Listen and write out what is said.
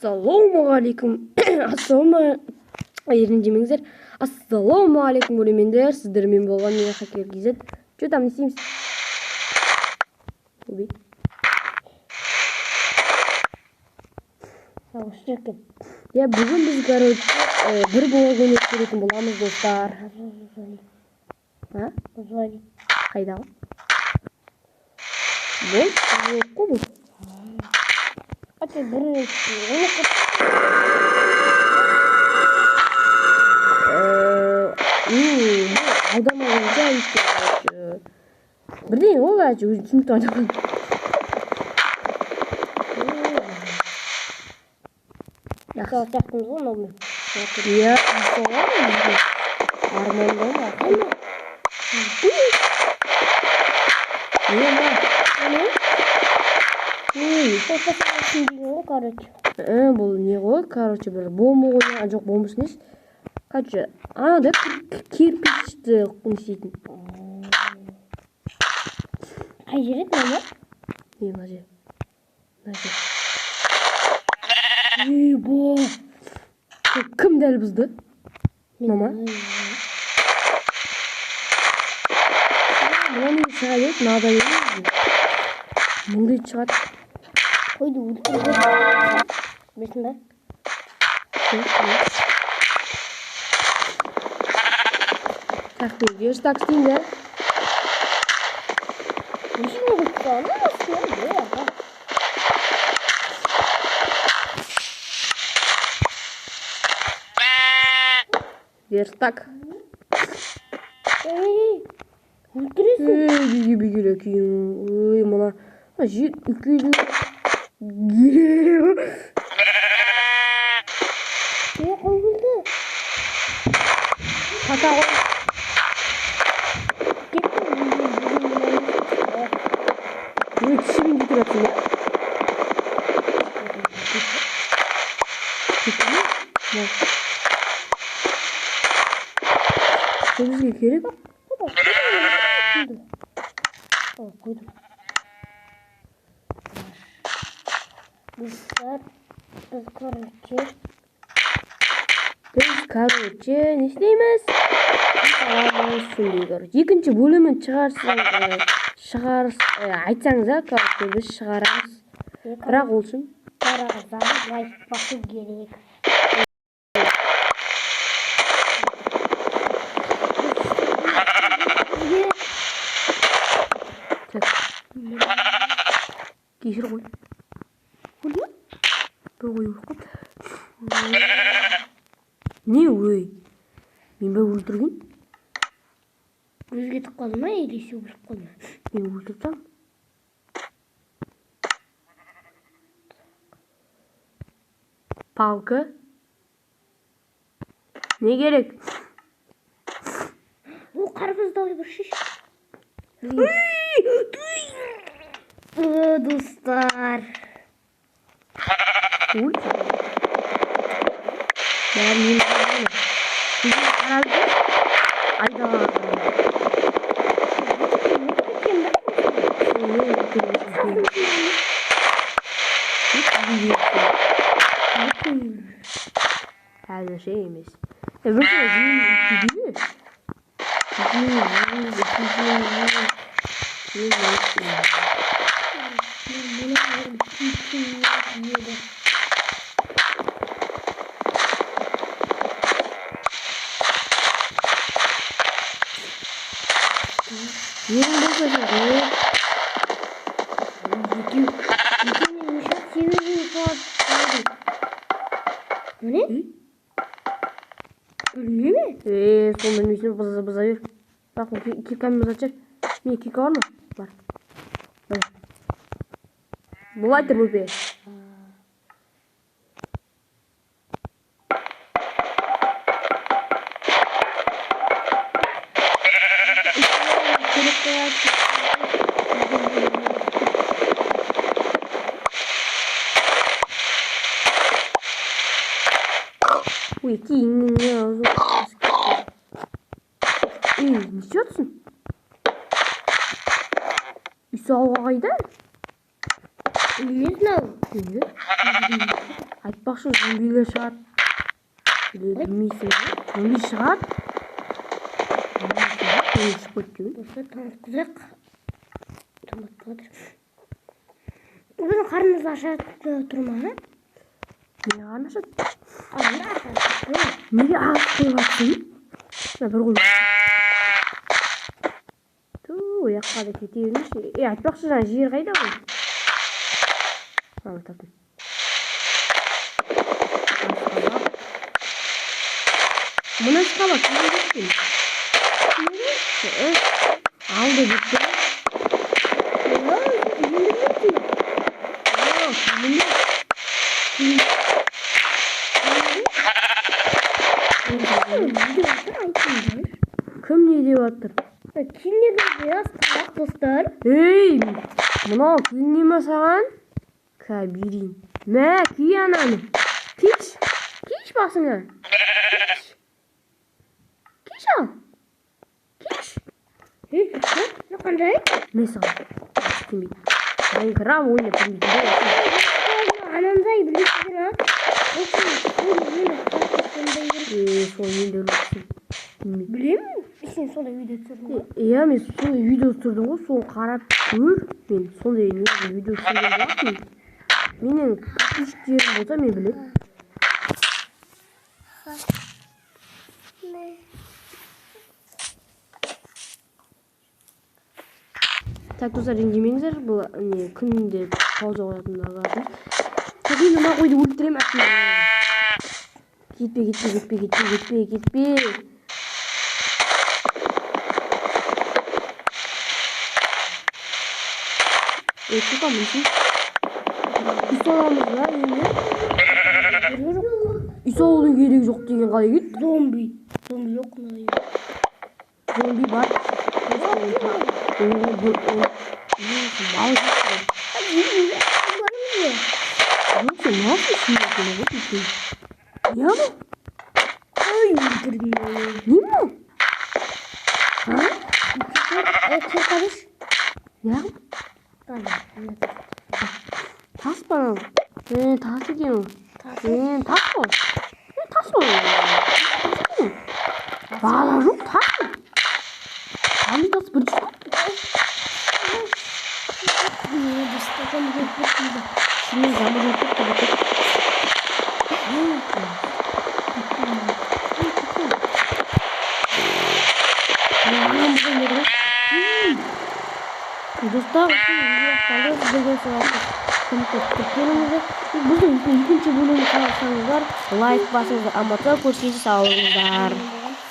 Ассалаумағалейкум. Ерінжемеңіздер. Ассалаумағалейкум көрермендер. Сіздермен болған мен Хакер KZ. Что там не істейміз? Убей. Я бүгін біз, короче, бір блог ойнап көретін боламыз, достар. Позвони. Қайдағы? Бұл? Бұл бұл? Хотя бір аудама бойынша бірдеңе ол әже өзім түсінікті ойнаған. Жақсы сияқтымыз ғой мынау. Иә, солай ма? Арманда ма? Бұл не ғой, короче, бір бомба қойған, жоқ бомбасы несі. Короче, анада кирпичті несейтін. Қай жер еді, мама? Мына жер. Бұл. Кім дәл бізді? Мама? Мұны шығады еді, нада еді. Мұңды шығады. Қойды өлтірді. Бесін бә? Так, беріш так істейін де. Нешін өтті? Ана өтті? Беріш так. Өлтіресің? Бегелі кейін. Мұна жер үкейді. Қойылды. Қата қой. Түсімен кетіп жатыр ма? Бізге керек? Қойдым. Біз, короче, не істейміз? Екінші бөлімін айтсаңыз, короче, біз шығарамыз. Бірақ ол үшін лайк басу керек. Кешір қой. Бір қой ұқып. Не өй? Мен бә өлтірген? Өзге тұқ қалды ма, елесі өліп қалды ма? Мен өлтірсам? Палка? Не керек? О, қарбыз дауы бір шеш. Достар. Ой. Бәрін қарады. Айда. Әлі şey емес. Бір сонда несіне бұза бер. Бақ, кекамыз атшар. Мен кека бар ма? Бар. Бұл айтыр бөпе. Ой, кейін не істейсің? Үй сауға қайда? Не знаю. Айтпақшы зомбилер шығады. Білмейсің бе? Зомби шығады. Достар, тамақтызақ. Біздің қарнымыз ашады тұрманы. Не қарны ашады? Қарны ашады. Неге ағып қойып жатсың? Бір қой. Ояққа да кете бермеші. Айтпақшы жаңа жер қайда ғой? Таптым. Мына шкаф кім кеткен? Алды бітті. Кім не деп жатыр? Кім не деп жатыр, достар? Ей, мынау күнне ме саған? Кабирин. Мә, күй ананы. Кеш. Кеш басыңа. Кеш ал. Кеш. Ne қандай? Мен саған. Істемейді. Майнкрафт ойнап білмейді. Анандай білесіздер ма? Сол енді үлгісін. Білемін. Сен сондай видео түсірдің ғой. Иә, мен сондай видео түсірдім ғой, соны қарап көр. Мен сондай видео түсірген болатынмын. Менің подписчиктерім болса мен білемін. Так, достар, ренжімеңіздер, бұл күнде пауза қоятындарға. Так, енді мына қойды өлтіремін әкімді. Кетпе. Çıkalım şimdi. İsolamız var yine. İsola'nın gereği yok деген қалай кетті? Зомби жоқ мына. Зомби бар. Тас па? Тас екен ол. Тас қой. Тас қой. Бала жоқ, тас қой. Қандай тас бірінші қой? Şimdi zaman yapıp da bakıp. Dostlar, bu ikkinchi bo'limi qarasanizlar, like bosingizlar, amatör ko'rsangizlar, sog' bo'linglar.